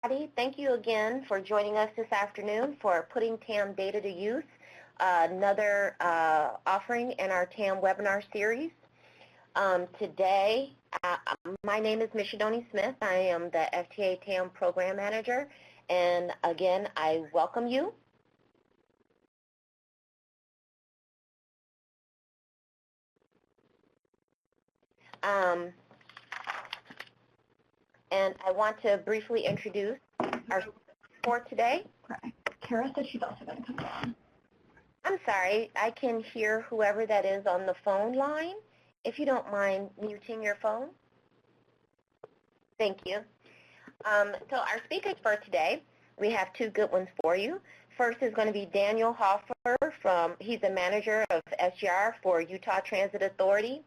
Thank you again for joining us this afternoon for Putting TAM Data to Use, another offering in our TAM webinar series. Today, my name is Mishadoni Smith. I am the FTA TAM Program Manager, and again, I welcome you. And I want to briefly introduce our for today. Okay. Kara said she's also going to come on. I'm sorry, I can hear whoever that is on the phone line. If you don't mind muting your phone. Thank you. So our speakers for today, we have two good ones for you. First is going to be Daniel Hofer he's the manager of SGR for Utah Transit Authority.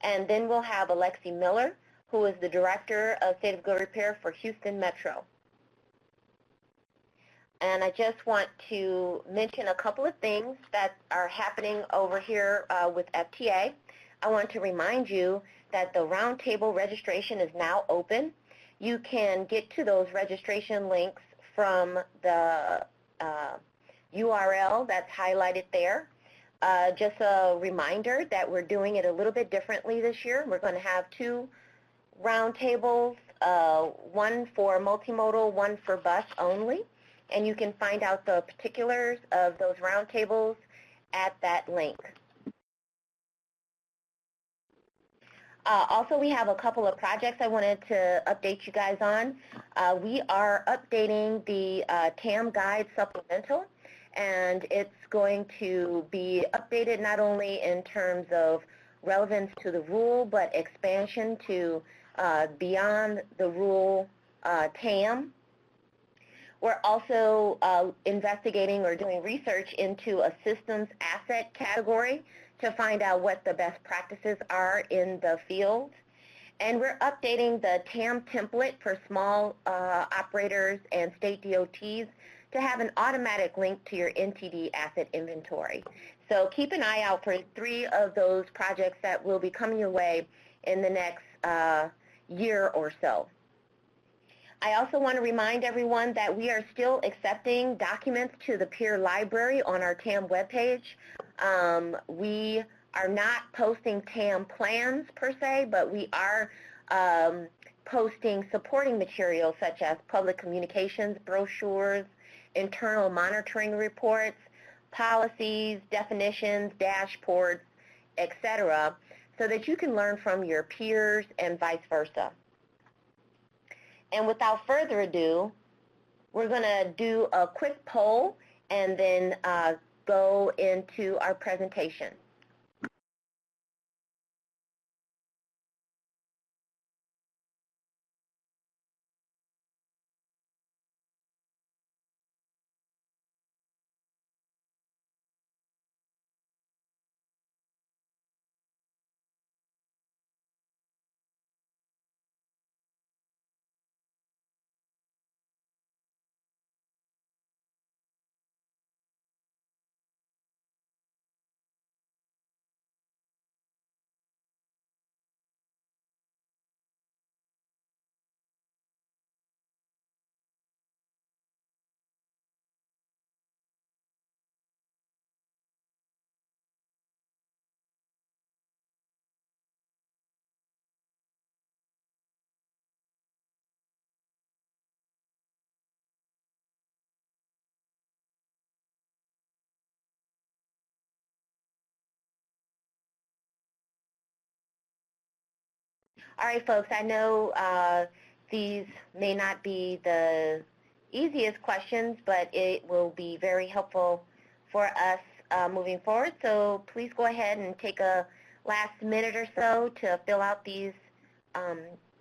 And then we'll have Alexi Miller, who is the Director of State of Good Repair for Houston Metro. And I just want to mention a couple of things that are happening over here with FTA. I want to remind you that the roundtable registration is now open. You can get to those registration links from the URL that's highlighted there. Just a reminder that we're doing it a little bit differently this year. We're going to have two roundtables, one for multimodal, one for bus only. And you can find out the particulars of those roundtables at that link. Also, we have a couple of projects I wanted to update you guys on. We are updating the TAM Guide Supplemental, and it's going to be updated not only in terms of relevance to the rule, but expansion to beyond the rule TAM. We're also investigating or doing research into a systems asset category to find out what the best practices are in the field. And we're updating the TAM template for small operators and state DOTs to have an automatic link to your NTD asset inventory. So keep an eye out for 3 of those projects that will be coming your way in the next year or so. I also want to remind everyone that we are still accepting documents to the peer library on our TAM webpage. We are not posting TAM plans per se, but we are posting supporting materials such as public communications, brochures, internal monitoring reports, policies, definitions, dashboards, etc., so that you can learn from your peers and vice versa. And without further ado, we're going to do a quick poll and then go into our presentation. All right, folks, I know these may not be the easiest questions, but it will be very helpful for us moving forward. So please go ahead and take a last minute or so to fill out these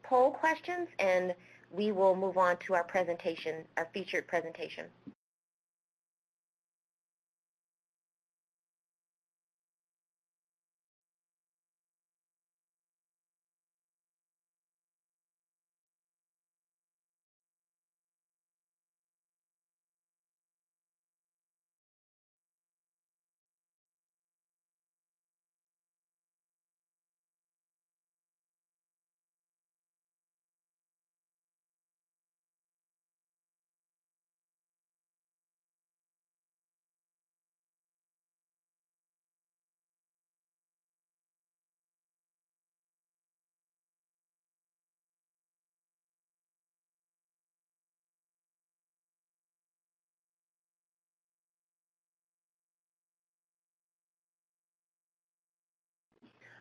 poll questions, and we will move on to our presentation, our featured presentation.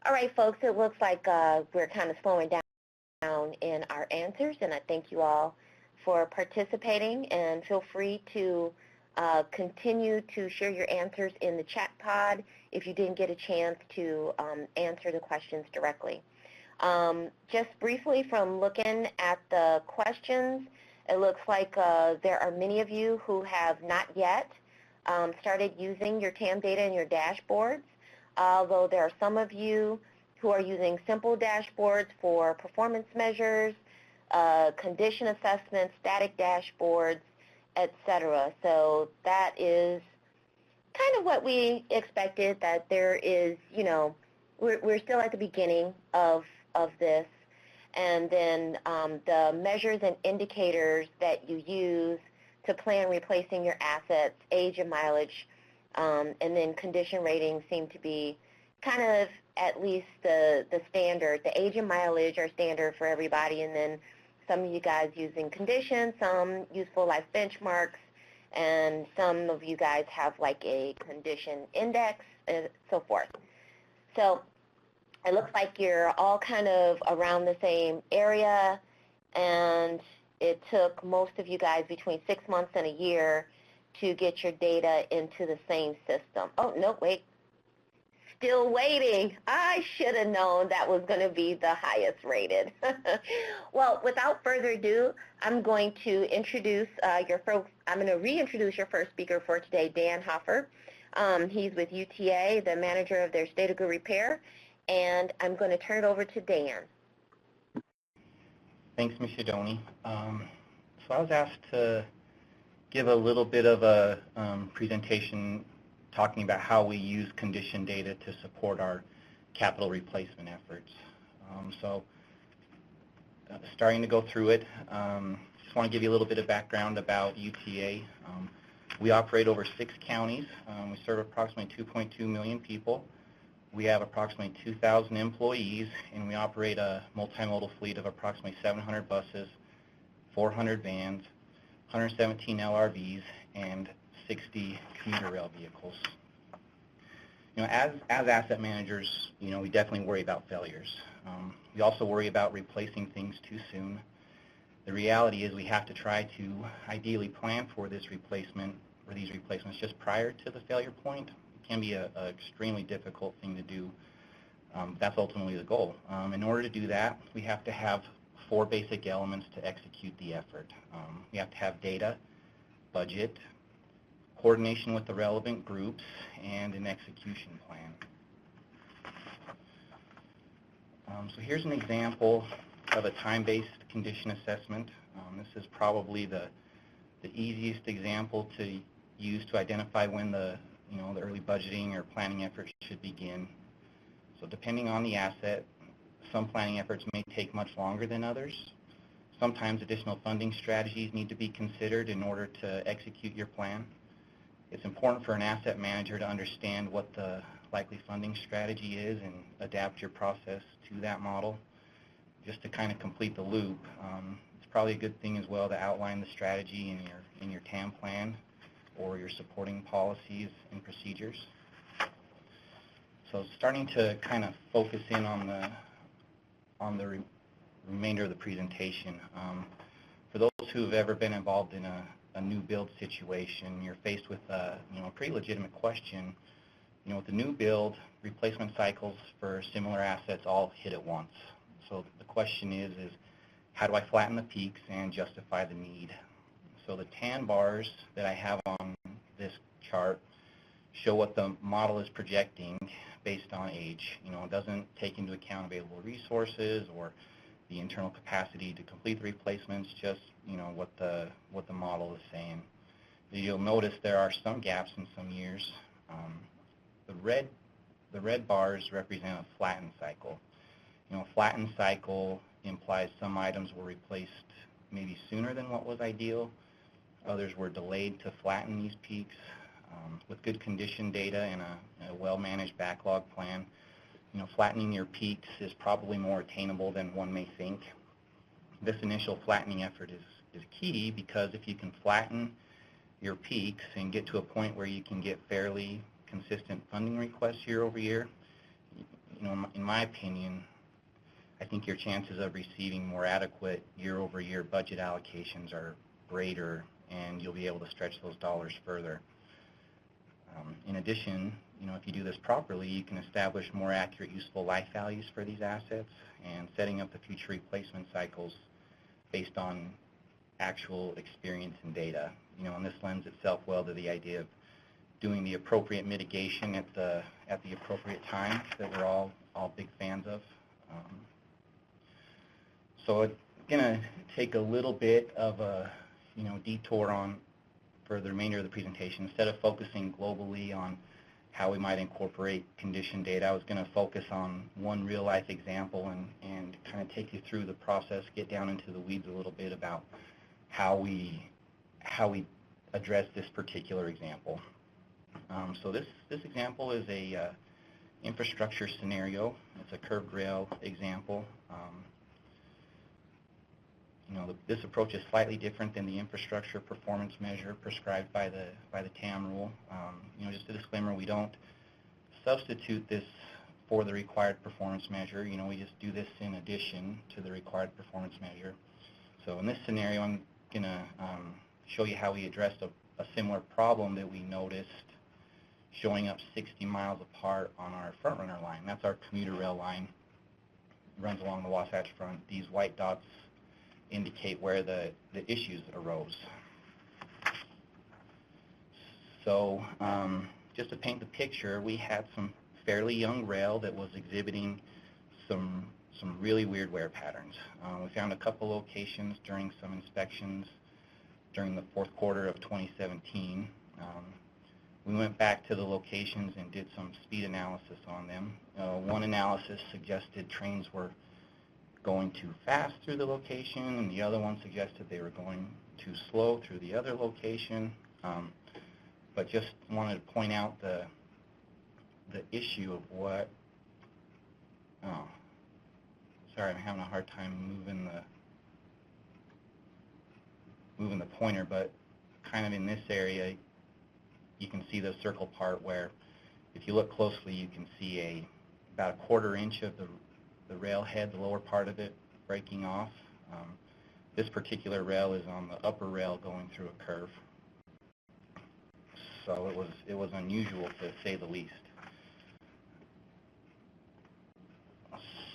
All right, folks, it looks like we're kind of slowing down in our answers, and I thank you all for participating, and feel free to continue to share your answers in the chat pod if you didn't get a chance to answer the questions directly. Just briefly from looking at the questions, it looks like there are many of you who have not yet started using your TAM data in your dashboards, although there are some of you who are using simple dashboards for performance measures, condition assessments, static dashboards, etc. So that is kind of what we expected, that there is, we're still at the beginning of this. And then the measures and indicators that you use to plan replacing your assets, age and mileage, and then condition ratings seem to be kind of at least the standard. The age and mileage are standard for everybody, and then some of you guys using condition, some useful life benchmarks, and some of you guys have like a condition index and so forth. So it looks like you're all kind of around the same area, and it took most of you guys between 6 months and a year to get your data into the same system. Oh, no, wait. Still waiting. I should have known that was going to be the highest rated. Well, without further ado, I'm going to introduce reintroduce your first speaker for today, Dan Hofer. He's with UTA, the manager of their State of Good Repair, and I'm going to turn it over to Dan. Thanks, Ms. Shadoni. So I was asked to give a little bit of a presentation talking about how we use condition data to support our capital replacement efforts. Starting to go through it, just want to give you a little bit of background about UTA. We operate over 6 counties. We serve approximately 2.2 million people. We have approximately 2,000 employees, and we operate a multimodal fleet of approximately 700 buses, 400 vans, 117 LRVs, and 60 commuter rail vehicles. As asset managers, we definitely worry about failures. We also worry about replacing things too soon. The reality is we have to try to ideally plan for this replacement or these replacements just prior to the failure point. It can be an extremely difficult thing to do. That's ultimately the goal. In order to do that, we have to have 4 basic elements to execute the effort. We have to have data, budget, coordination with the relevant groups, and an execution plan. So here's an example of a time-based condition assessment. This is probably the easiest example to use to identify when the early budgeting or planning efforts should begin. So depending on the asset, some planning efforts may take much longer than others. Sometimes additional funding strategies need to be considered in order to execute your plan. It's important for an asset manager to understand what the likely funding strategy is and adapt your process to that model. Just to kind of complete the loop, it's probably a good thing as well to outline the strategy in your TAM plan or your supporting policies and procedures. So starting to kind of focus in on the remainder of the presentation. For those who have ever been involved in a new build situation, you're faced with a pretty legitimate question. With the new build, replacement cycles for similar assets all hit at once. So the question is how do I flatten the peaks and justify the need? So the tan bars that I have on this chart show what the model is projecting based on age. It doesn't take into account available resources or the internal capacity to complete the replacements, just what the model is saying. You'll notice there are some gaps in some years. The red bars represent a flattened cycle. A flattened cycle implies some items were replaced maybe sooner than what was ideal. Others were delayed to flatten these peaks. With good condition data and a well-managed backlog plan, flattening your peaks is probably more attainable than one may think. This initial flattening effort is key because if you can flatten your peaks and get to a point where you can get fairly consistent funding requests year over year, in my opinion, I think your chances of receiving more adequate year-over-year budget allocations are greater, and you'll be able to stretch those dollars further. In addition, if you do this properly, you can establish more accurate useful life values for these assets and setting up the future replacement cycles based on actual experience and data. And this lends itself well to the idea of doing the appropriate mitigation at the appropriate time that we're all big fans of. So it's going to take a little bit of a detour for the remainder of the presentation. Instead of focusing globally on how we might incorporate condition data, I was going to focus on one real-life example and kind of take you through the process, get down into the weeds a little bit about how we address this particular example. So this example is a infrastructure scenario. It's a curved rail example. This approach is slightly different than the infrastructure performance measure prescribed by the TAM rule. Just a disclaimer, we don't substitute this for the required performance measure. We just do this in addition to the required performance measure. So in this scenario, I'm going to show you how we addressed a similar problem that we noticed showing up 60 miles apart on our front runner line. That's our commuter rail line. It runs along the Wasatch Front. These white dots indicate where the issues arose. So just to paint the picture, we had some fairly young rail that was exhibiting some really weird wear patterns. We found a couple locations during some inspections during the fourth quarter of 2017. We went back to the locations and did some speed analysis on them. One analysis suggested trains were going too fast through the location, and the other one suggested they were going too slow through the other location. But just wanted to point out the issue of what, sorry, I'm having a hard time moving the pointer, but kind of in this area, you can see the circle part where if you look closely, you can see about a quarter inch of the rail head, the lower part of it, breaking off. This particular rail is on the upper rail going through a curve. So it was unusual to say the least.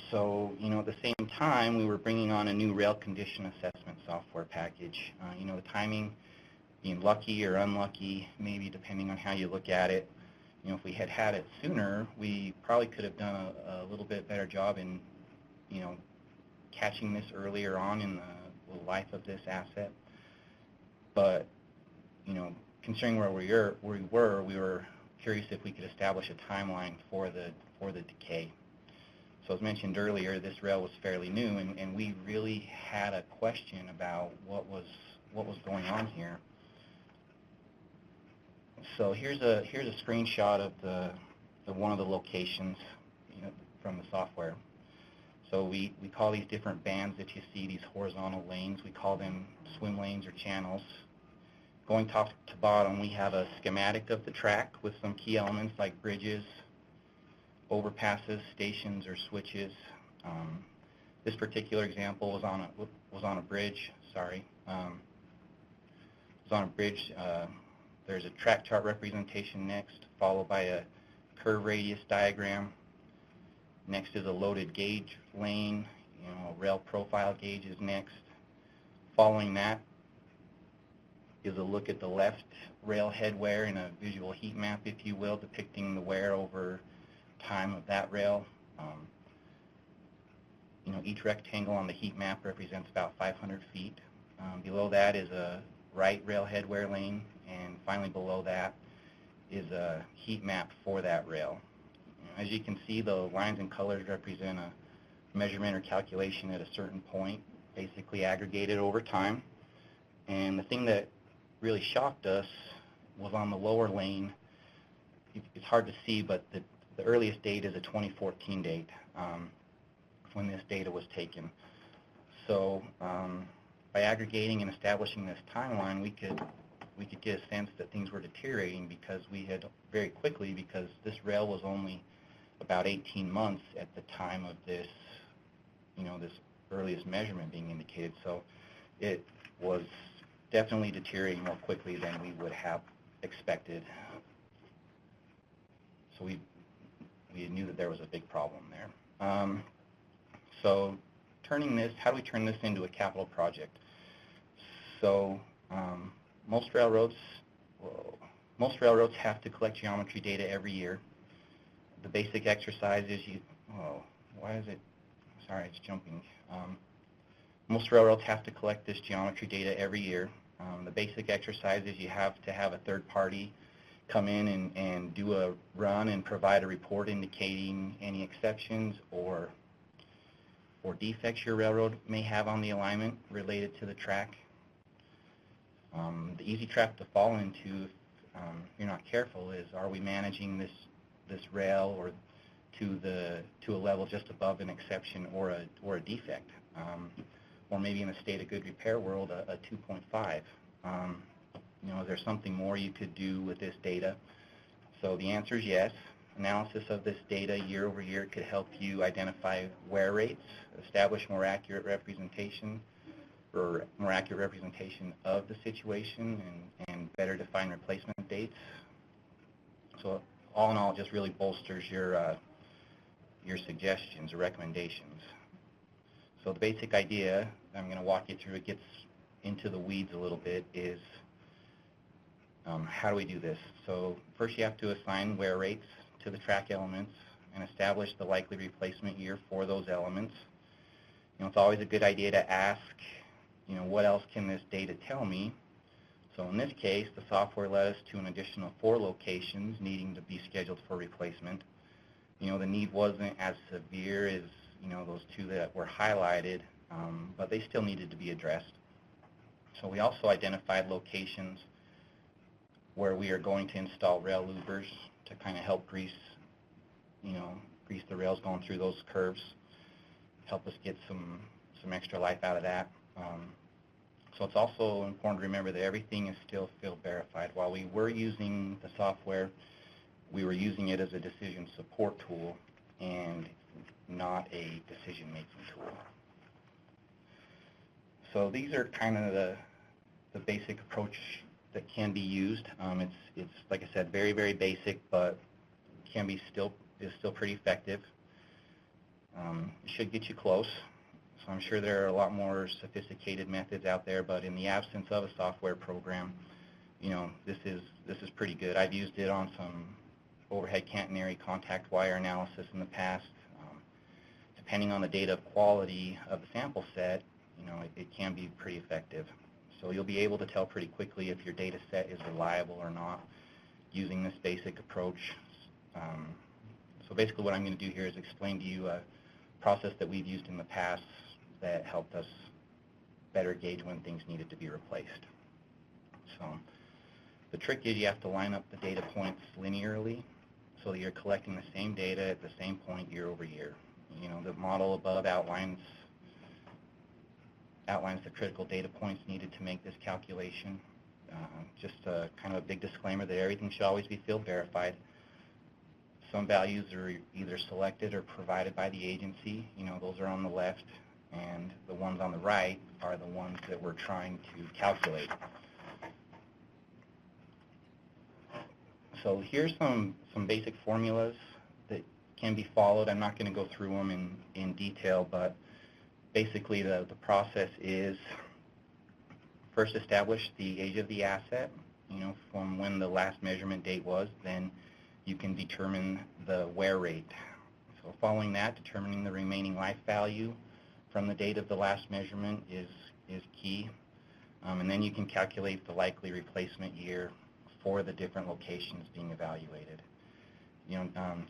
So, at the same time, we were bringing on a new rail condition assessment software package. The timing being lucky or unlucky, maybe depending on how you look at it. If we had had it sooner, we probably could have done a little bit better job in, catching this earlier on in the life of this asset. But, considering where we were curious if we could establish a timeline for the decay. So as mentioned earlier, this rail was fairly new, and we really had a question about what was going on here. So here's a screenshot of one of the locations from the software. So we call these different bands that you see, these horizontal lanes, we call them swim lanes or channels. Going top to bottom, we have a schematic of the track with some key elements like bridges, overpasses, stations, or switches. This particular example was on a bridge. Sorry, it was on a bridge. There's a track chart representation next, followed by a curve radius diagram. Next is a loaded gauge lane. A rail profile gauge is next. Following that is a look at the left rail head wear in a visual heat map, if you will, depicting the wear over time of that rail. Each rectangle on the heat map represents about 500 feet. Below that is a right rail head wear lane, and finally below that is a heat map for that rail. As you can see, the lines and colors represent a measurement or calculation at a certain point, basically aggregated over time. And the thing that really shocked us was on the lower lane. It's hard to see, but the earliest date is a 2014 date when this data was taken. So by aggregating and establishing this timeline, we could get a sense that things were deteriorating because we had very quickly, because this rail was only about 18 months at the time of this, this earliest measurement being indicated. So it was definitely deteriorating more quickly than we would have expected. So we knew that there was a big problem there. So how do we turn this into a capital project? So most railroads have to collect geometry data every year. The basic exercise is sorry, it's jumping. Most railroads have to collect this geometry data every year. The basic exercise is you have to have a third party come in and do a run and provide a report indicating any exceptions or defects your railroad may have on the alignment related to the track. The easy trap to fall into if you're not careful is, are we managing this rail or to a level just above an exception or a defect, or maybe in a state of good repair world a 2.5. Is there something more you could do with this data? So the answer is yes. Analysis of this data year over year could help you identify wear rates, establish more accurate representation of the situation, and better define replacement dates. So all in all, it just really bolsters your suggestions or recommendations. So the basic idea I'm going to walk you through, it gets into the weeds a little bit, is how do we do this? So first you have to assign wear rates to the track elements and establish the likely replacement year for those elements. It's always a good idea to ask, what else can this data tell me? So in this case, the software led us to an additional 4 locations needing to be scheduled for replacement. The need wasn't as severe as, those 2 that were highlighted, but they still needed to be addressed. So we also identified locations where we are going to install rail louvers to kind of help grease the rails going through those curves, help us get some extra life out of that. So it's also important to remember that everything is still field verified. While we were using the software, we were using it as a decision support tool and not a decision-making tool. So these are kind of the basic approach that can be used. It's like I said, very, very basic, but is still pretty effective. It should get you close. So I'm sure there are a lot more sophisticated methods out there, but in the absence of a software program, this is pretty good. I've used it on some overhead catenary contact wire analysis in the past. Depending on the data quality of the sample set, it can be pretty effective. So you'll be able to tell pretty quickly if your data set is reliable or not using this basic approach. So basically what I'm going to do here is explain to you a process that we've used in the past that helped us better gauge when things needed to be replaced. So the trick is you have to line up the data points linearly so that you're collecting the same data at the same point year over year. The model above outlines the critical data points needed to make this calculation. Just kind of a big disclaimer that everything should always be field verified. Some values are either selected or provided by the agency. Those are on the left, and the ones on the right are the ones that we're trying to calculate. So here's some basic formulas that can be followed. I'm not going to go through them in detail, but basically the process is first establish the age of the asset, from when the last measurement date was. Then you can determine the wear rate. So following that, determining the remaining life value from the date of the last measurement is key. And then you can calculate the likely replacement year for the different locations being evaluated.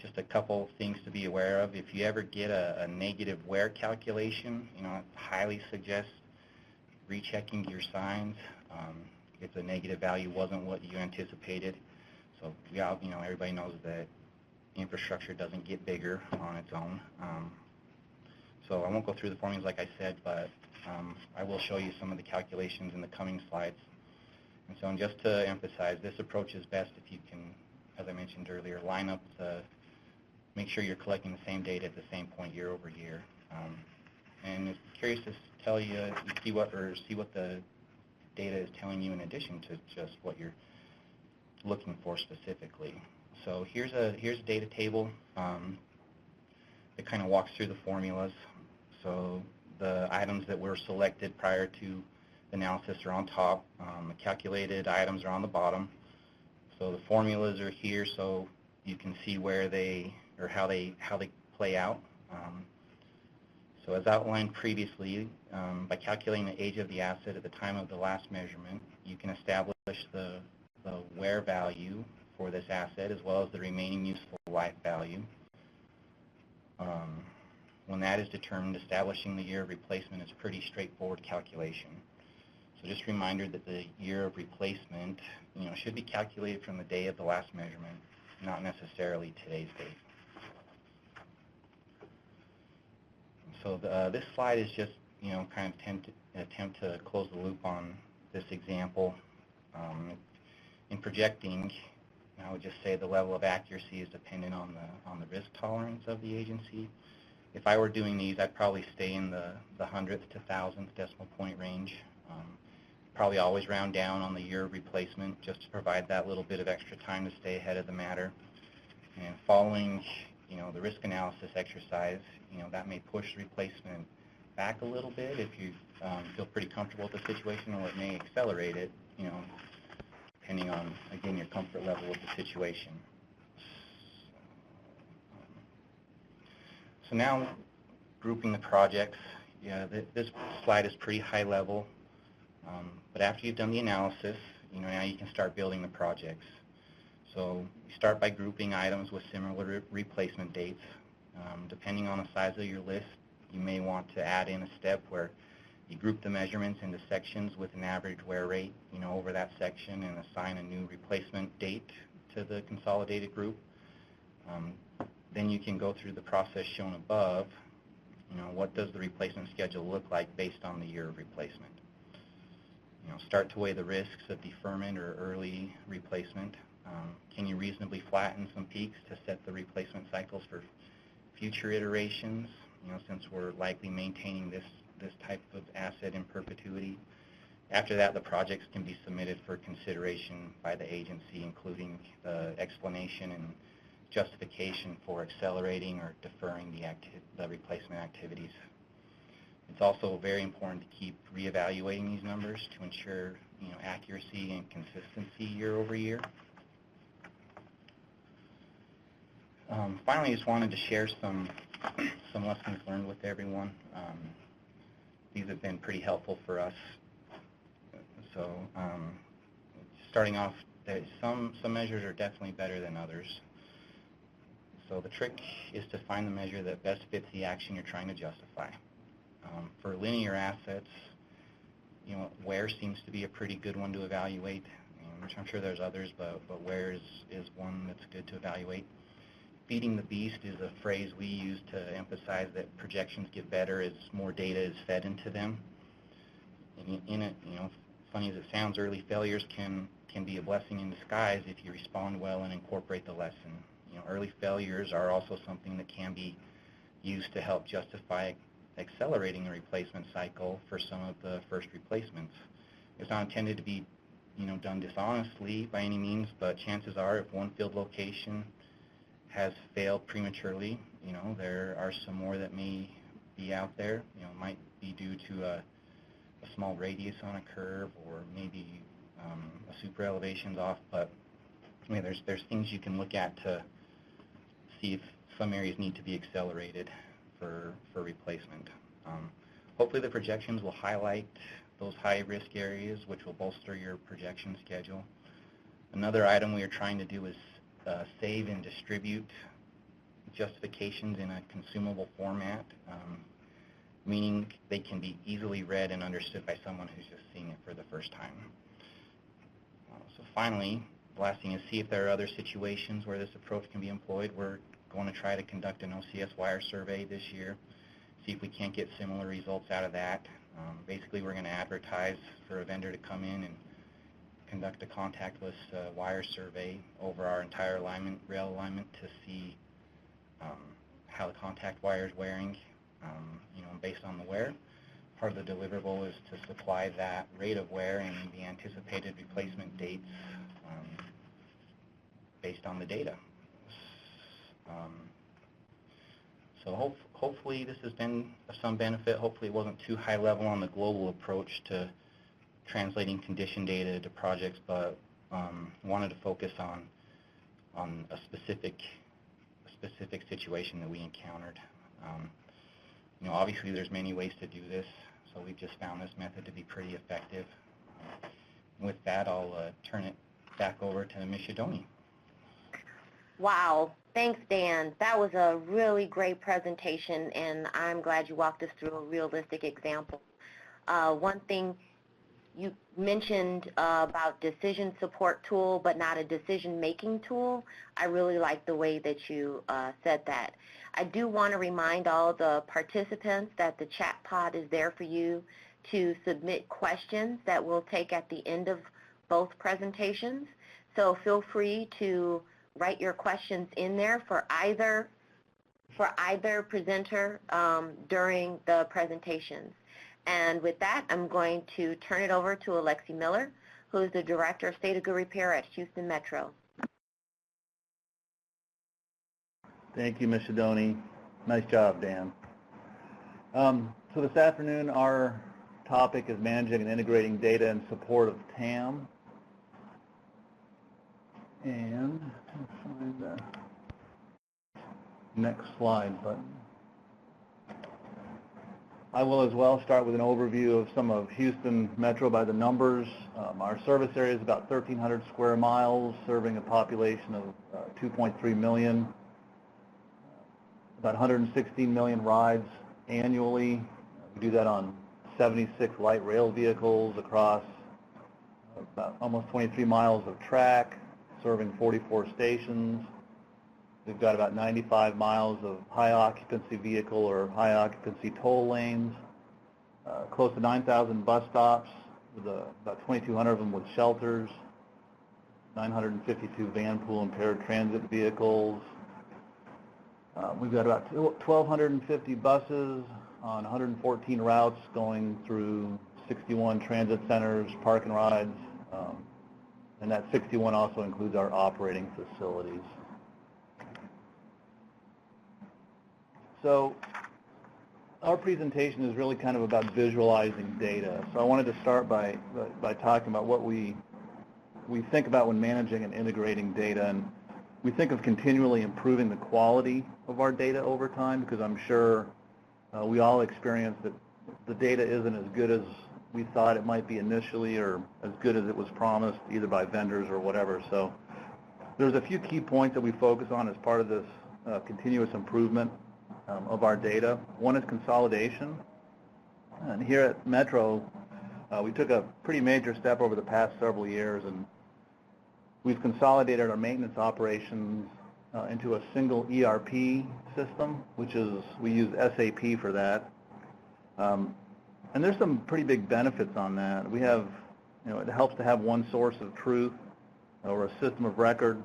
Just a couple things to be aware of. If you ever get a negative wear calculation, I highly suggest rechecking your signs if the negative value wasn't what you anticipated. So everybody knows that infrastructure doesn't get bigger on its own. So I won't go through the formulas like I said, but I will show you some of the calculations in the coming slides. And so just to emphasize, this approach is best if you can, as I mentioned earlier, line up the make sure you're collecting the same data at the same point year over year. And it's curious to tell you, see what the data is telling you in addition to just what you're looking for specifically. So here's a data table that kind of walks through the formulas. So the items that were selected prior to the analysis are on top. The calculated items are on the bottom. So the formulas are here, so you can see where they or how they play out. So as outlined previously, by calculating the age of the asset at the time of the last measurement, you can establish the wear value for this asset as well as the remaining useful life value. When that is determined, establishing the year of replacement is a pretty straightforward calculation. So just a reminder that the year of replacement, should be calculated from the day of the last measurement, not necessarily today's date. So this slide is just, kind of attempt to close the loop on this example. In projecting, I would just say the level of accuracy is dependent on the risk tolerance of the agency. If I were doing these, I'd probably stay in the hundredth to thousandth decimal point range. Probably always round down on the year of replacement just to provide that little bit of extra time to stay ahead of the matter. And following, the risk analysis exercise, that may push the replacement back a little bit if you feel pretty comfortable with the situation, or it may accelerate it, depending on, again, your comfort level with the situation. So now, grouping the projects, this slide is pretty high level, but after you've done the analysis, now you can start building the projects. So you start by grouping items with similar replacement dates. Depending on the size of your list, you may want to add in a step where you group the measurements into sections with an average wear rate, over that section, and assign a new replacement date to the consolidated group. Then you can go through the process shown above. What does the replacement schedule look like based on the year of replacement? Start to weigh the risks of deferment or early replacement. Can you reasonably flatten some peaks to set the replacement cycles for future iterations? Since we're likely maintaining this type of asset in perpetuity. After that, the projects can be submitted for consideration by the agency, including the explanation and justification for accelerating or deferring the replacement activities. It's also very important to keep reevaluating these numbers to ensure accuracy and consistency year over year. Finally, I just wanted to share some lessons learned with everyone. These have been pretty helpful for us. So starting off, some measures are definitely better than others. So the trick is to find the measure that best fits the action you're trying to justify. For linear assets, wear seems to be a pretty good one to evaluate. I'm sure there's others, but wear is one that's good to evaluate. Feeding the beast is a phrase we use to emphasize that projections get better as more data is fed into them. In it, funny as it sounds, early failures can be a blessing in disguise if you respond well and incorporate the lesson. Early failures are also something that can be used to help justify accelerating the replacement cycle for some of the first replacements. It's not intended to be, done dishonestly by any means, but chances are if one field location has failed prematurely, there are some more that may be out there. It might be due to a small radius on a curve, or maybe a super elevation's off, but there's things you can look at to see if some areas need to be accelerated for replacement. Hopefully the projections will highlight those high-risk areas, which will bolster your projection schedule. Another item we are trying to do is save and distribute justifications in a consumable format, meaning they can be easily read and understood by someone who's just seeing it for the first time. So finally, the last thing is see if there are other situations where this approach can be employed. We're going to try to conduct an OCS wire survey this year, see if we can't get similar results out of that. Basically, we're going to advertise for a vendor to come in and conduct a contactless wire survey over our entire rail alignment to see how the contact wire is wearing, based on the wear. Part of the deliverable is to supply that rate of wear and the anticipated replacement dates based on the data. So hopefully this has been of some benefit. Hopefully it wasn't too high level on the global approach to translating condition data to projects, but wanted to focus on a specific situation that we encountered. Obviously there's many ways to do this, so we've just found this method to be pretty effective. With that, I'll turn it back over to Ms. Shidoni. Wow. Thanks, Dan. That was a really great presentation, and I'm glad you walked us through a realistic example. One thing you mentioned about decision support tool, but not a decision-making tool. I really like the way that you said that. I do want to remind all the participants that the chat pod is there for you to submit questions that we'll take at the end of both presentations. So feel free to write your questions in there for either presenter during the presentations. And with that, I'm going to turn it over to Alexi Miller, who is the Director of State of Good Repair at Houston Metro. Thank you, Ms. Shidoni. Nice job, Dan. So this afternoon, our topic is managing and integrating data in support of TAM. And let's find the next slide button. I will as well start with an overview of some of Houston Metro by the numbers. Our service area is about 1,300 square miles, serving a population of 2.3 million, about 116 million rides annually. We do that on 76 light rail vehicles across about almost 23 miles of track, serving 44 stations. We've got about 95 miles of high occupancy vehicle or high occupancy toll lanes, close to 9,000 bus stops, with about 2,200 of them with shelters, 952 van pool impaired transit vehicles. We've got about 1,250 buses on 114 routes going through 61 transit centers, park and rides, and that 61 also includes our operating facilities. So our presentation is really kind of about visualizing data. So I wanted to start by talking about what we think about when managing and integrating data. And we think of continually improving the quality of our data over time, because I'm sure we all experience that the data isn't as good as we thought it might be initially, or as good as it was promised, either by vendors or whatever. So there's a few key points that we focus on as part of this continuous improvement of our data. One is consolidation. And here at Metro, we took a pretty major step over the past several years, and we've consolidated our maintenance operations into a single ERP system, which is, we use SAP for that. And there's some pretty big benefits on that. We have, it helps to have one source of truth or a system of record.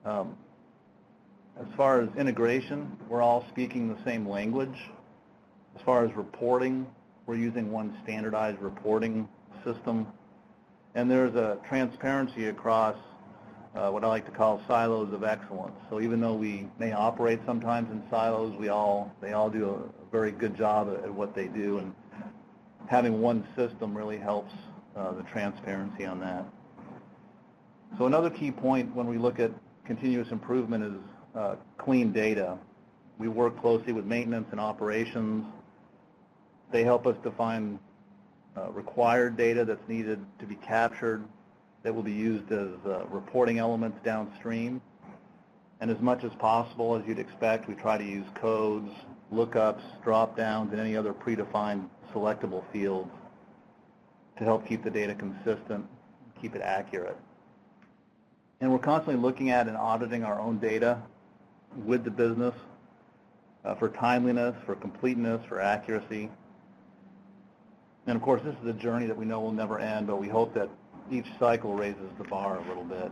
As far as integration, we're all speaking the same language. As far as reporting, we're using one standardized reporting system. And there's a transparency across what I like to call silos of excellence. So even though we may operate sometimes in silos, they all do a very good job at what they do. And having one system really helps the transparency on that. So another key point when we look at continuous improvement is clean data. We work closely with maintenance and operations. They help us define required data that's needed to be captured, that will be used as reporting elements downstream. And as much as possible, as you'd expect, we try to use codes, lookups, drop-downs, and any other predefined selectable fields to help keep the data consistent, keep it accurate. And we're constantly looking at and auditing our own data with the business for timeliness, for completeness, for accuracy. And of course, this is a journey that we know will never end, but we hope that each cycle raises the bar a little bit.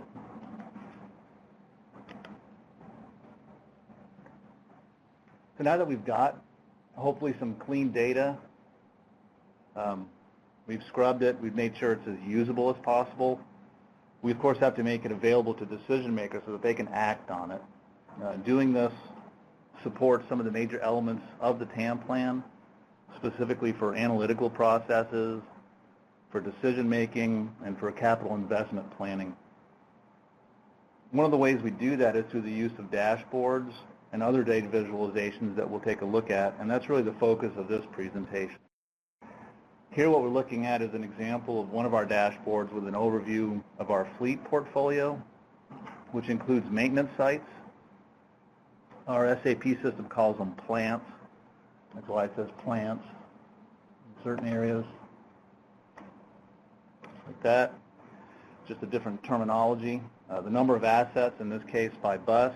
So now that we've got hopefully some clean data, we've scrubbed it, we've made sure it's as usable as possible. We of course have to make it available to decision makers so that they can act on it. Doing this supports some of the major elements of the TAM plan, specifically for analytical processes, for decision making, and for capital investment planning. One of the ways we do that is through the use of dashboards and other data visualizations that we'll take a look at, and that's really the focus of this presentation. Here what we're looking at is an example of one of our dashboards with an overview of our fleet portfolio, which includes maintenance sites. Our SAP system calls them plants. That's why it says plants in certain areas. Like that, just a different terminology. The number of assets, in this case by bus,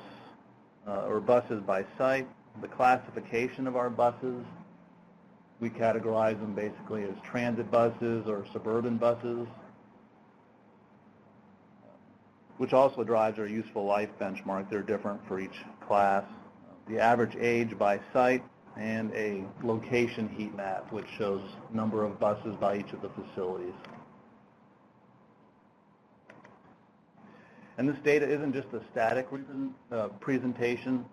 or buses by site, the classification of our buses. We categorize them basically as transit buses or suburban buses, which also drives our useful life benchmark. They're different for each class. The average age by site, and a location heat map, which shows number of buses by each of the facilities. And this data isn't just a static presentation.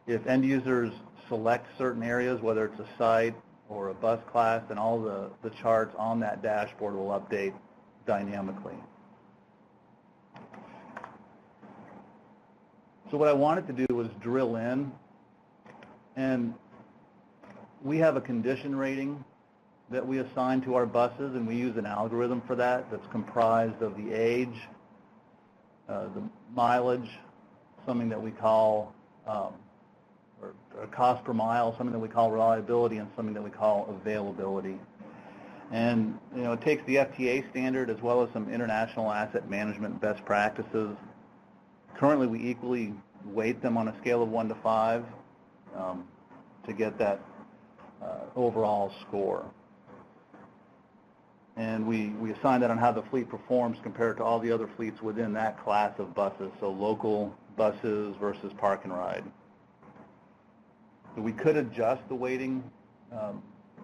If end users select certain areas, whether it's a site or a bus class, then all the charts on that dashboard will update dynamically. So what I wanted to do was drill in, and we have a condition rating that we assign to our buses, and we use an algorithm for that that's comprised of the age, the mileage, something that we call, or cost per mile, something that we call reliability, and something that we call availability. And it takes the FTA standard as well as some international asset management best practices. Currently, we equally weight them on a scale of 1 to 5 to get that overall score. And we assign that on how the fleet performs compared to all the other fleets within that class of buses, so local buses versus park and ride. So we could adjust the weighting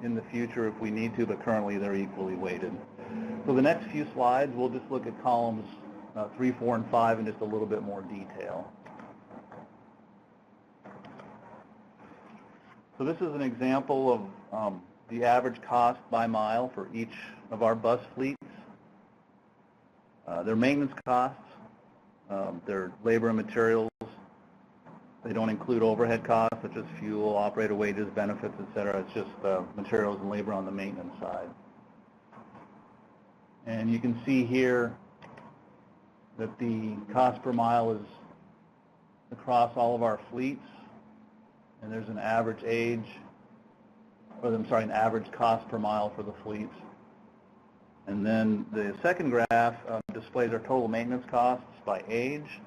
in the future if we need to, but currently they're equally weighted. So the next few slides, we'll just look at columns 3, 4, and 5 in just a little bit more detail. So this is an example of the average cost by mile for each of our bus fleets. Their maintenance costs, their labor and materials. They don't include overhead costs such as fuel, operator wages, benefits, etc. It's just materials and labor on the maintenance side. And you can see here that the cost per mile is across all of our fleets, and there's an average age, or I'm sorry, an average cost per mile for the fleets. And then the second graph displays our total maintenance costs by age.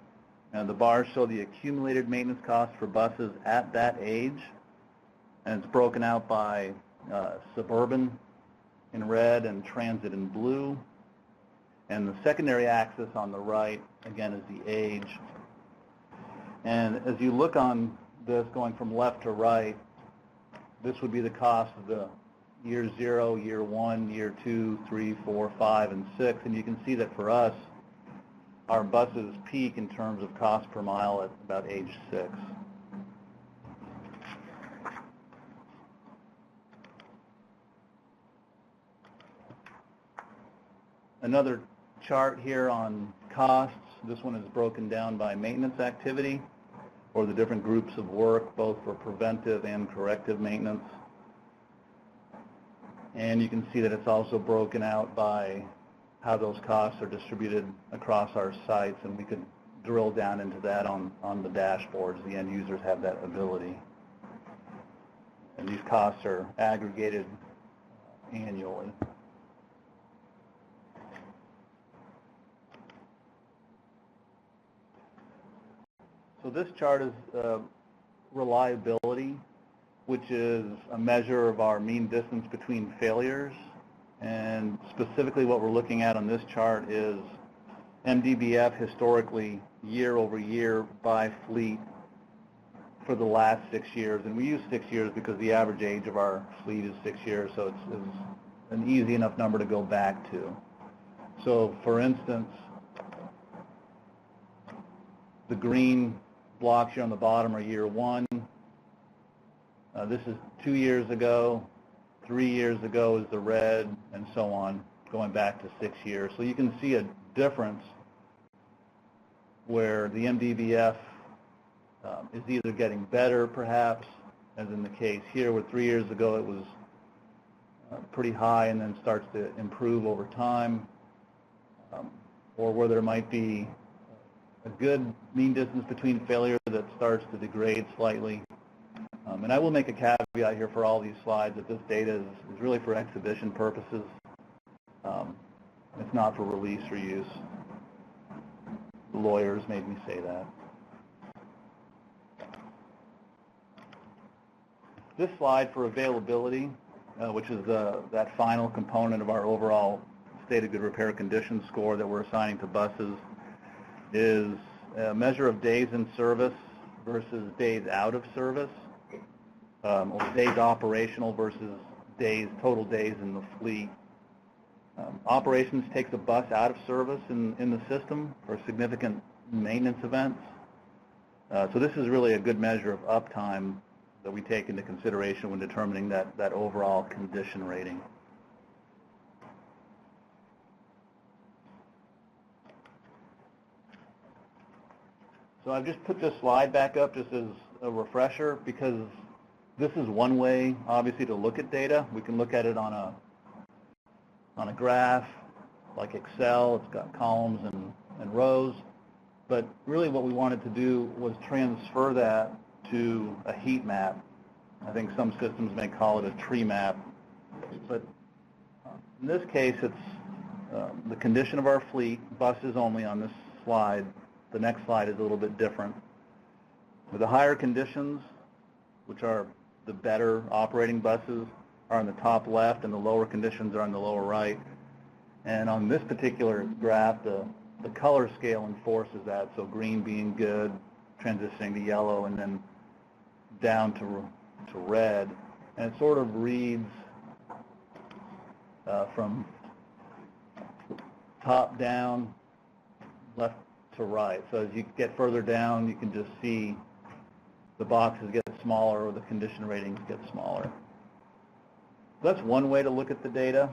And the bars show the accumulated maintenance costs for buses at that age, and it's broken out by suburban in red and transit in blue. And the secondary axis on the right, again, is the age. And as you look on this going from left to right, this would be the cost of the year 0, year 1, year 2, 3, 4, 5, and 6. And you can see that for us, our buses peak in terms of cost per mile at about age 6. Another chart here on costs. This one is broken down by maintenance activity, or the different groups of work, both for preventive and corrective maintenance. And you can see that it's also broken out by how those costs are distributed across our sites, and we could drill down into that on the dashboards. The end users have that ability. And these costs are aggregated annually. So this chart is reliability, which is a measure of our mean distance between failures. And specifically what we're looking at on this chart is MDBF historically year over year by fleet for the last 6 years, and we use 6 years because the average age of our fleet is 6 years, so it's an easy enough number to go back to. So, for instance, the green blocks here on the bottom are year 1. This is 2 years ago. 3 years ago is the red, and so on, going back to 6 years. So you can see a difference where the MDVF is either getting better, perhaps, as in the case here, where 3 years ago it was pretty high and then starts to improve over time, or where there might be a good mean distance between failure that starts to degrade slightly. And I will make a caveat here for all these slides that this data is really for exhibition purposes. It's not for release or use. The lawyers made me say that. This slide for availability, which is that final component of our overall state of good repair condition score that we're assigning to buses, is a measure of days in service versus days out of service, or days operational versus total days in the fleet. Operations takes a bus out of service in the system for significant maintenance events. So this is really a good measure of uptime that we take into consideration when determining that overall condition rating. So I've just put this slide back up just as a refresher because this is one way, obviously, to look at data. We can look at it on a graph like Excel. It's got columns and rows. But really what we wanted to do was transfer that to a heat map. I think some systems may call it a tree map. But in this case, it's the condition of our fleet, buses only on this slide. The next slide is a little bit different. With the higher conditions, which are the better operating buses, are on the top left, and the lower conditions are on the lower right. And on this particular graph, the color scale enforces that, so green being good, transitioning to yellow, and then down to red. And it sort of reads from top down, left to right. So as you get further down, you can just see the boxes get smaller or the condition ratings get smaller. So that's one way to look at the data.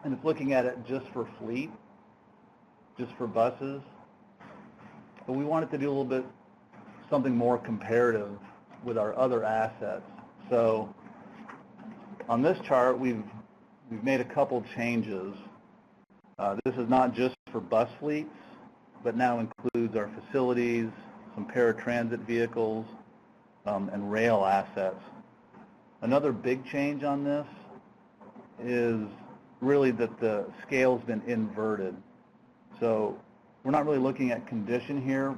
And it's looking at it just for fleet, just for buses. But we wanted to do a little bit something more comparative with our other assets. So on this chart, we've made a couple changes. This is not just for bus fleets, but now includes our facilities, some paratransit vehicles, and rail assets. Another big change on this is really that the scale's been inverted. So we're not really looking at condition here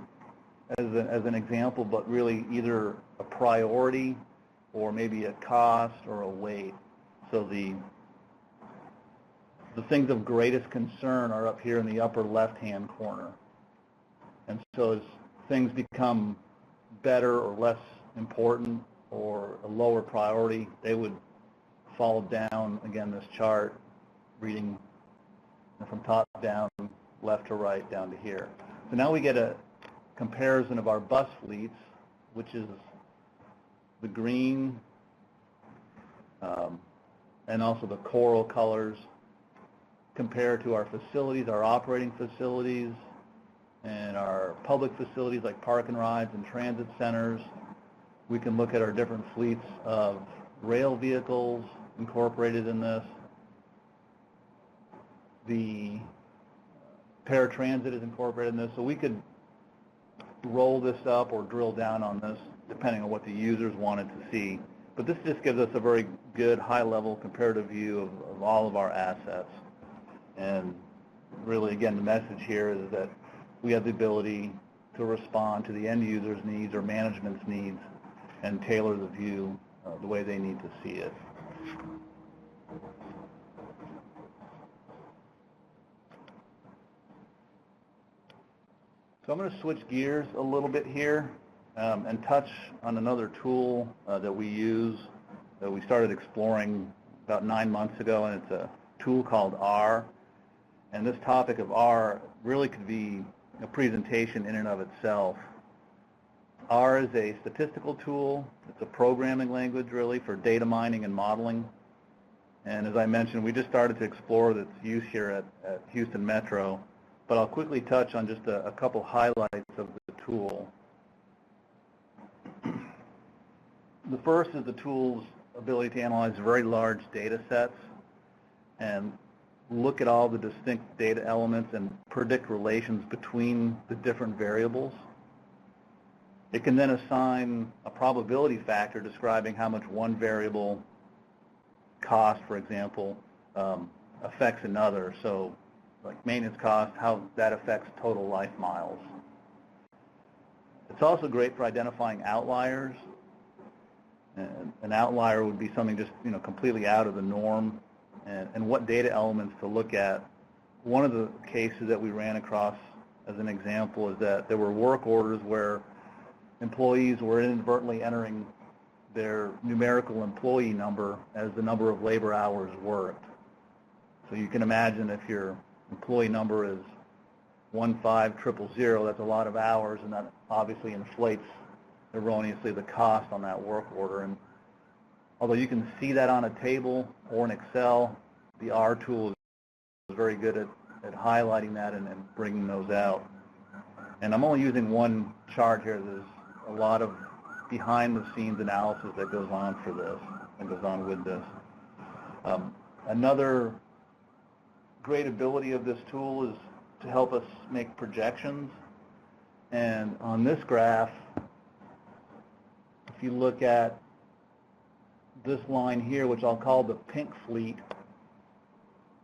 as an example, but really either a priority or maybe a cost or a weight. So the things of greatest concern are up here in the upper left-hand corner. And so as things become better or less important or a lower priority, they would fall down, again, this chart, reading from top down, left to right, down to here. So now we get a comparison of our bus fleets, which is the green and also the coral colors, compared to our facilities, our operating facilities, and our public facilities like park and rides and transit centers. We can look at our different fleets of rail vehicles incorporated in this. The paratransit is incorporated in this, so we could roll this up or drill down on this depending on what the users wanted to see. But this just gives us a very good high-level comparative view of all of our assets. And really, again, the message here is that we have the ability to respond to the end user's needs or management's needs and tailor the view the way they need to see it. So I'm going to switch gears a little bit here and touch on another tool that we use that we started exploring about 9 months ago, and it's a tool called R. And this topic of R really could be a presentation in and of itself. R is a statistical tool. It's a programming language, really, for data mining and modeling. And as I mentioned, we just started to explore its use here at Houston Metro. But I'll quickly touch on just a couple highlights of the tool. The first is the tool's ability to analyze very large data sets and look at all the distinct data elements and predict relations between the different variables. It can then assign a probability factor describing how much one variable cost, for example, affects another. So like maintenance cost, how that affects total life miles. It's also great for identifying outliers. An outlier would be something just completely out of the norm, and what data elements to look at. One of the cases that we ran across as an example is that there were work orders where employees were inadvertently entering their numerical employee number as the number of labor hours worked. So you can imagine if your employee number is 15000, that's a lot of hours, and that obviously inflates erroneously the cost on that work order. And although you can see that on a table or in Excel, the R tool is very good at highlighting that and bringing those out. And I'm only using one chart here. There's a lot of behind-the-scenes analysis that goes on for this and goes on with this. Another great ability of this tool is to help us make projections. And on this graph, if you look at this line here, which I'll call the pink fleet,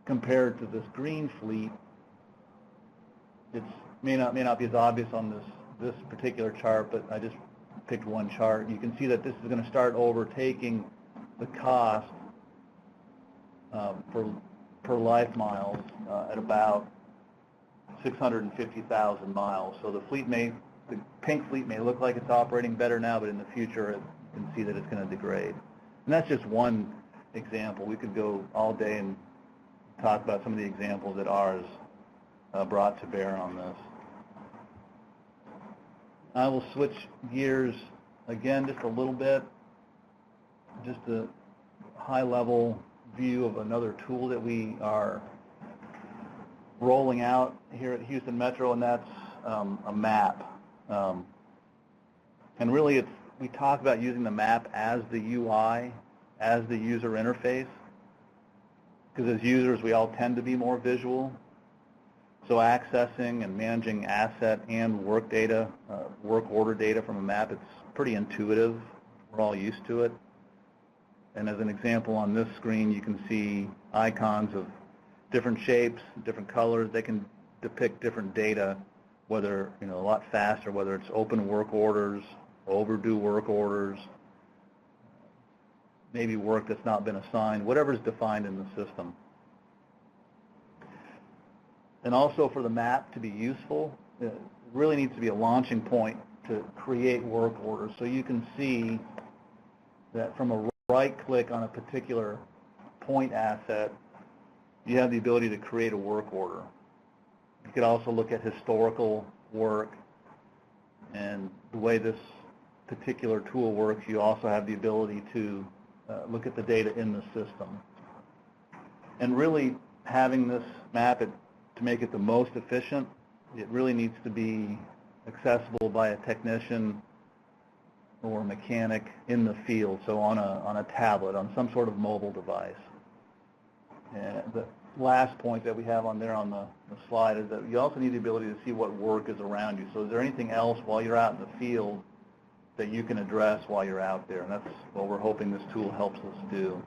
compared to this green fleet, it may not be as obvious on this particular chart, but I just picked one chart. You can see that this is going to start overtaking the cost per life miles at about 650,000 miles. So the pink fleet may look like it's operating better now, but in the future you can see that it's going to degrade. And that's just one example. We could go all day and talk about some of the examples that R has brought to bear on this. I will switch gears again just a little bit, just a high-level view of another tool that we are rolling out here at Houston Metro, and that's a map. And really, we talk about using the map as the UI, as the user interface, because as users, we all tend to be more visual. So accessing and managing asset and work data, work order data from a map, it's pretty intuitive. We're all used to it. And as an example on this screen, you can see icons of different shapes, different colors. They can depict different data, whether, a lot faster, whether it's open work orders, overdue work orders, maybe work that's not been assigned, whatever's defined in the system. And also for the map to be useful, it really needs to be a launching point to create work orders. So you can see that from a right click on a particular point asset, you have the ability to create a work order. You could also look at historical work, and the way this particular tool works, you also have the ability to look at the data in the system. And really having this map, to make it the most efficient, it really needs to be accessible by a technician or mechanic in the field, so on a tablet, on some sort of mobile device. And the last point that we have on there on the slide is that you also need the ability to see what work is around you. So is there anything else while you're out in the field that you can address while you're out there? And that's what we're hoping this tool helps us do.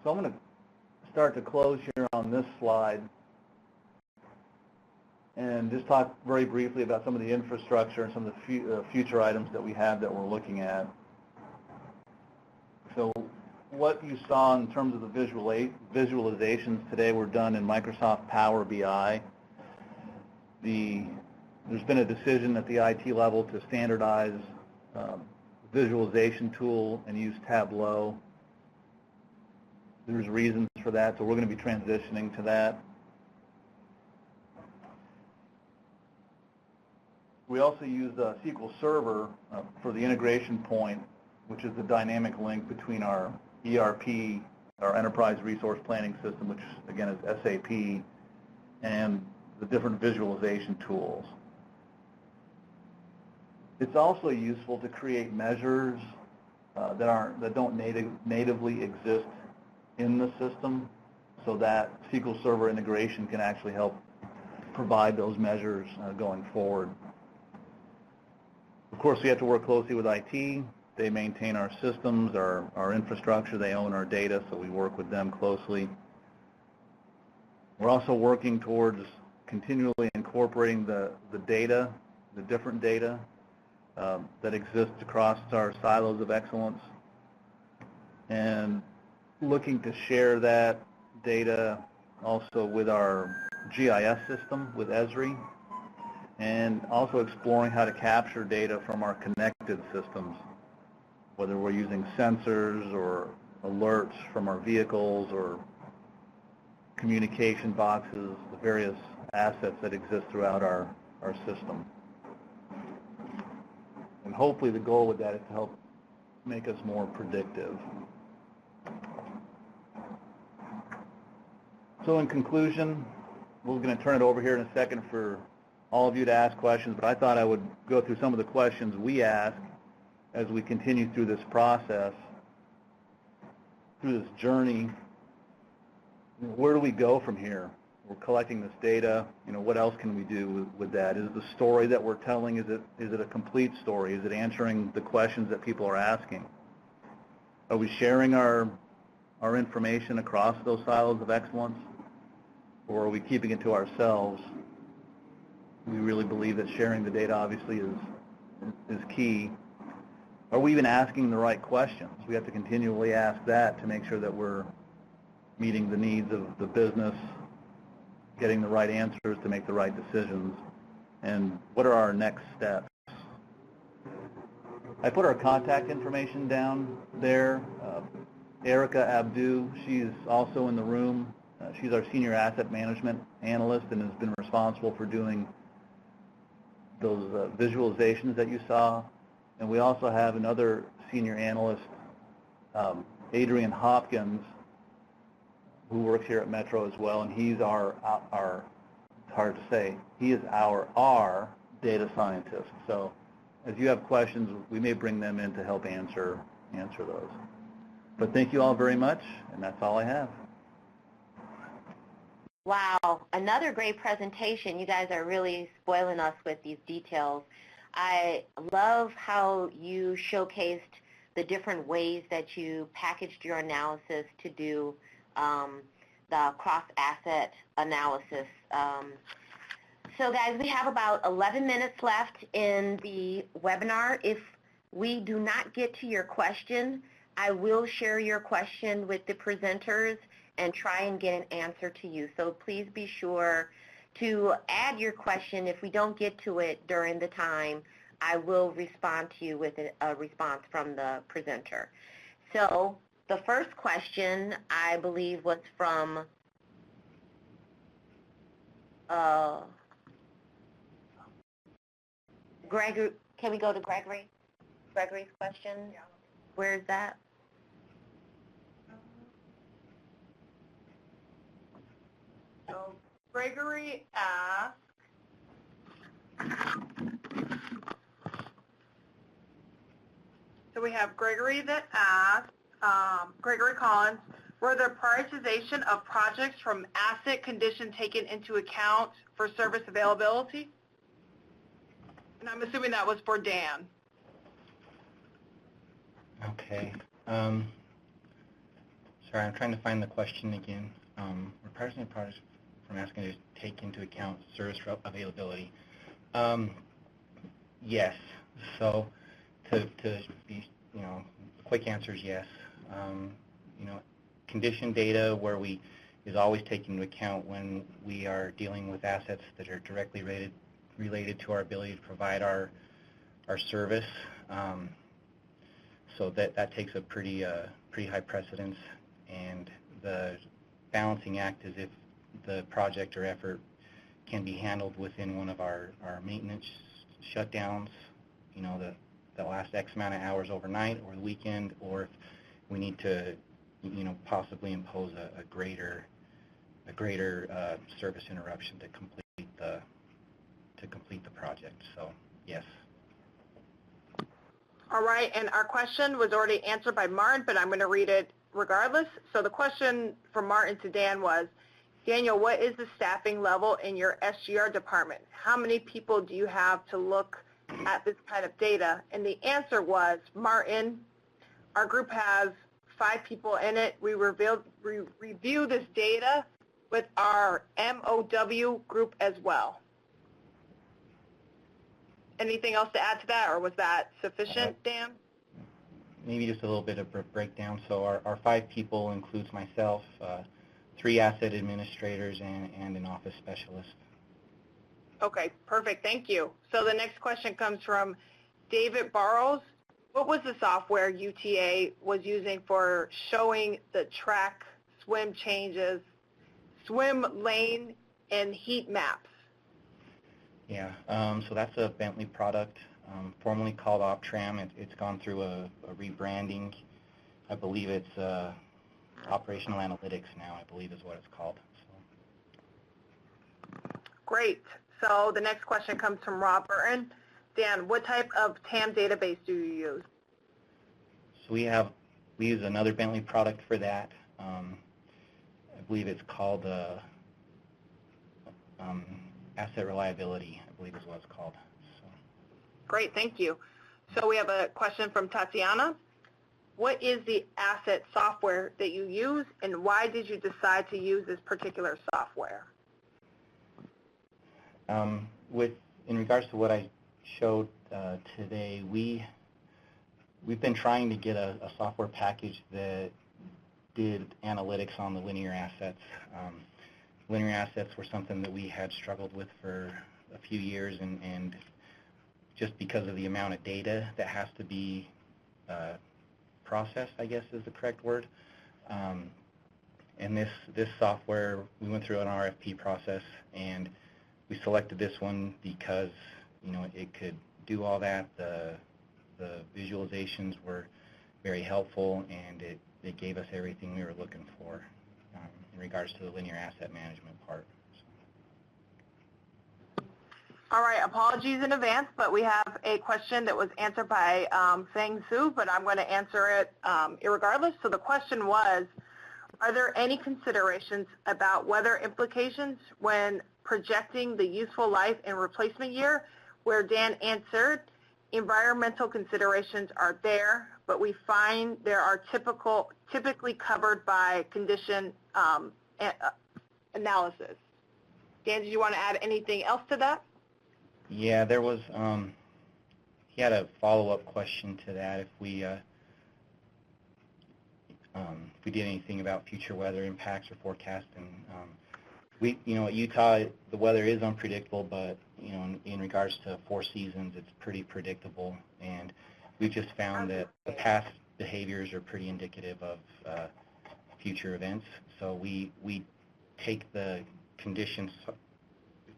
So I'm going to start to close here on this slide and just talk very briefly about some of the infrastructure and some of the future items that we have that we're looking at. So what you saw in terms of the visualizations today were done in Microsoft Power BI. There's been a decision at the IT level to standardize visualization tool and use Tableau. There's reasons for that, so we're going to be transitioning to that. We also use SQL Server for the integration point, which is the dynamic link between our ERP, our Enterprise Resource Planning System, which again is SAP, and the different visualization tools. It's also useful to create measures that don't natively exist in the system, so that SQL Server integration can actually help provide those measures going forward. Of course, we have to work closely with IT. They maintain our systems, our infrastructure. They own our data, so we work with them closely. We're also working towards continually incorporating the data, the different data that exists across our silos of excellence, and looking to share that data also with our GIS system, with Esri, and also exploring how to capture data from our connected systems, whether we're using sensors or alerts from our vehicles or communication boxes, the various assets that exist throughout our system. And hopefully the goal with that is to help make us more predictive. So in conclusion, we're going to turn it over here in a second for all of you to ask questions, but I thought I would go through some of the questions we ask as we continue through this process, through this journey. Where do we go from here? We're collecting this data. What else can we do with that? Is the story that we're telling, is it a complete story? Is it answering the questions that people are asking? Are we sharing our information across those silos of excellence, or are we keeping it to ourselves? We really believe that sharing the data obviously is key. Are we even asking the right questions? We have to continually ask that to make sure that we're meeting the needs of the business, getting the right answers to make the right decisions, and what are our next steps? I put our contact information down there. Erica Abdu, she's also in the room. She's our Senior Asset Management Analyst and has been responsible for doing those visualizations that you saw. And we also have another Senior Analyst, Adrian Hopkins, who works here at Metro as well, and he's our it's hard to say, he is our data scientist. So as you have questions, we may bring them in to help answer those. But thank you all very much, and that's all I have. Wow, another great presentation. You guys are really spoiling us with these details. I love how you showcased the different ways that you packaged your analysis to do the cross-asset analysis. So guys, we have about 11 minutes left in the webinar. If we do not get to your question, I will share your question with the presenters and try and get an answer to you. So please be sure to add your question. If we don't get to it during the time, I will respond to you with a response from the presenter. So the first question, I believe, was from Gregory. Can we go to Gregory? Gregory's question? Yeah. Where is that? So Gregory asked, so we have Gregory that asked, Gregory Collins, were there prioritization of projects from asset condition taken into account for service availability? And I'm assuming that was for Dan. Okay. Sorry, I'm trying to find the question again. We're prioritizing projects from asking to take into account service availability. Yes. So to be, quick answer is yes. Condition data where we, is always taken into account when we are dealing with assets that are directly related to our ability to provide our service. So that takes a pretty high precedence, and the balancing act is if the project or effort can be handled within one of our maintenance shutdowns, you know, the last X amount of hours overnight or the weekend, or if we need to, you know, possibly impose a greater service interruption to complete the project. So yes. All right, and our question was already answered by Martin, but I'm going to read it regardless. So the question from Martin to Dan was, Daniel, what is the staffing level in your SGR department? How many people do you have to look at this kind of data? And the answer was, Martin, our group has 5 people in it. We review this data with our MOW group as well. Anything else to add to that, or was that sufficient, Dan? Maybe just a little bit of a breakdown. So our 5 people includes myself, 3 asset administrators, and an office specialist. Okay, perfect. Thank you. So the next question comes from David Barrows. What was the software UTA was using for showing the track, swim changes, swim lane, and heat maps? Yeah, so that's a Bentley product, formerly called OpTram. It's gone through a rebranding. I believe it's operational analytics now, I believe is what it's called. So. Great. So the next question comes from Rob Burton. Dan, what type of TAM database do you use? So we use another Bentley product for that. I believe it's called Asset Reliability, I believe is what it's called. So. Great, thank you. So we have a question from Tatiana. What is the asset software that you use, and why did you decide to use this particular software? In regards to what I showed today, we've been trying to get a software package that did analytics on the linear assets. Linear assets were something that we had struggled with for a few years, and just because of the amount of data that has to be processed, I guess is the correct word. And this software, we went through an RFP process, and we selected this one because, you know, it could do all that. The visualizations were very helpful, and it gave us everything we were looking for in regards to the linear asset management part. All right, apologies in advance, but we have a question that was answered by Feng Zhu, but I'm going to answer it irregardless. So the question was, are there any considerations about weather implications when projecting the useful life and replacement year? Where Dan answered, environmental considerations are there, but we find there are typically covered by condition analysis. Dan, did you want to add anything else to that? Yeah, there was, he had a follow-up question to that, if we did anything about future weather impacts or forecasting. You know, at Utah, the weather is unpredictable, but, you know, in regards to 4 seasons, it's pretty predictable, and we've just found that the past behaviors are pretty indicative of future events. So we take the condition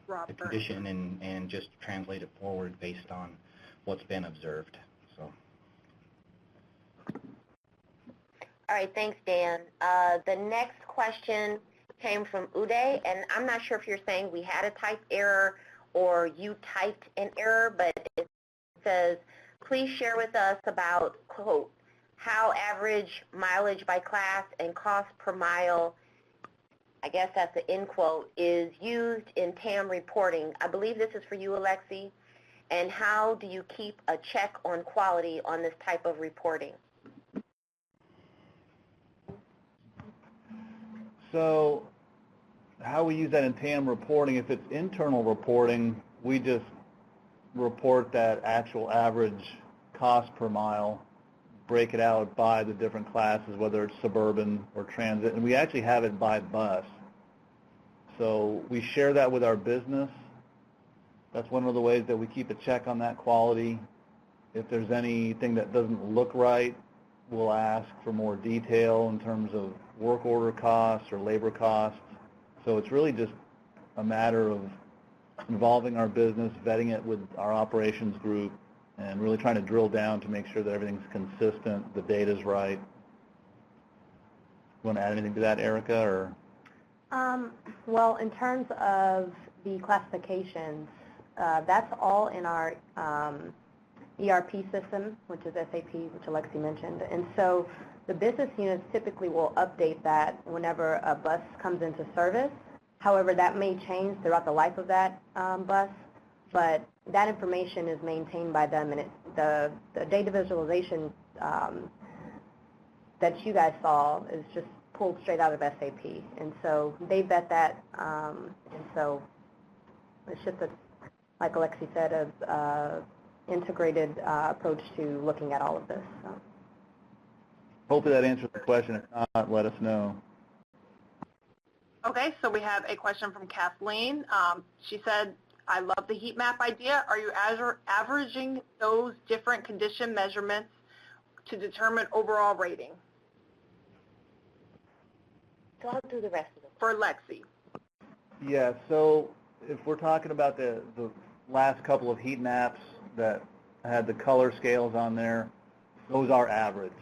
and just translate it forward based on what's been observed. So. All right, thanks, Dan. The next question came from Uday, and I'm not sure if you're saying we had a type error or you typed an error, but it says, please share with us about, quote, how average mileage by class and cost per mile, I guess that's the end quote, is used in TAM reporting. I believe this is for you, Alexi. And how do you keep a check on quality on this type of reporting? So how we use that in TAM reporting, if it's internal reporting, we just report that actual average cost per mile, break it out by the different classes, whether it's suburban or transit, and we actually have it by bus. So we share that with our business. That's one of the ways that we keep a check on that quality. If there's anything that doesn't look right, we'll ask for more detail in terms of work order costs or labor costs. So it's really just a matter of involving our business, vetting it with our operations group, and really trying to drill down to make sure that everything's consistent, the data's right. You want to add anything to that, Erica? Or? Well, in terms of the classifications, that's all in our ERP system, which is SAP, which Alexi mentioned. And so the business units typically will update that whenever a bus comes into service. However, that may change throughout the life of that bus, but that information is maintained by them, and the data visualization that you guys saw is just pulled straight out of SAP. And so they vet that, and so it's just, like Alexi said, a integrated approach to looking at all of this. So. Hopefully that answers the question. If not, let us know. Okay, so we have a question from Kathleen. She said, I love the heat map idea. Are you averaging those different condition measurements to determine overall rating? So I'll do the rest of them. For Alexi. Yeah, so if we're talking about the last couple of heat maps that had the color scales on there, those are averaged.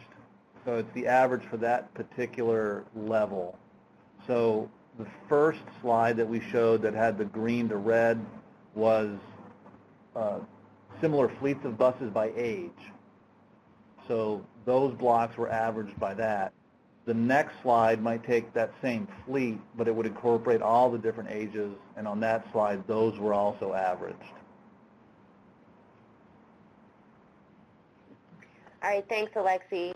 So it's the average for that particular level. So the first slide that we showed that had the green to red was similar fleets of buses by age. So those blocks were averaged by that. The next slide might take that same fleet, but it would incorporate all the different ages, and on that slide, those were also averaged. All right, thanks, Alexi.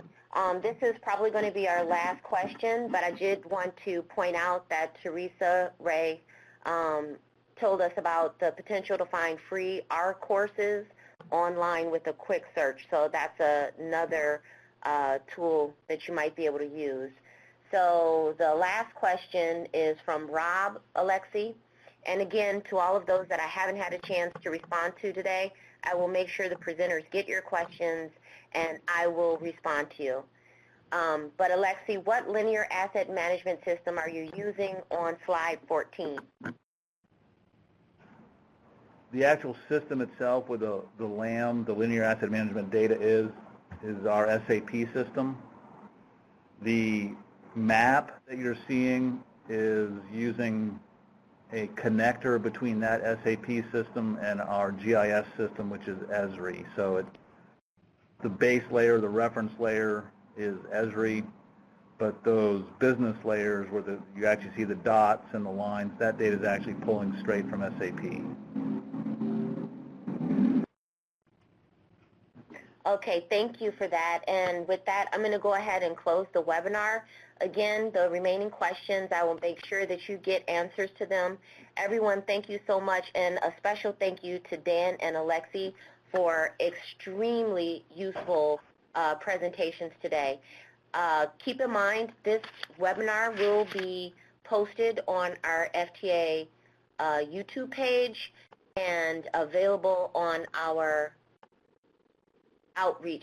This is probably going to be our last question, but I did want to point out that Teresa Ray told us about the potential to find free R courses online with a quick search. So that's another tool that you might be able to use. So the last question is from Rob, Alexi. And again, to all of those that I haven't had a chance to respond to today, I will make sure the presenters get your questions and I will respond to you. But Alexi, what linear asset management system are you using on slide 14? The actual system itself with the LAM, the linear asset management data, is our SAP system. The map that you're seeing is using a connector between that SAP system and our GIS system, which is Esri. So the base layer, the reference layer, is Esri, but those business layers where you actually see the dots and the lines, that data is actually pulling straight from SAP. Okay, thank you for that. And with that, I'm going to go ahead and close the webinar. Again, the remaining questions, I will make sure that you get answers to them. Everyone, thank you so much, and a special thank you to Dan and Alexi for extremely useful presentations today. Keep in mind, this webinar will be posted on our FTA YouTube page and available on our outreach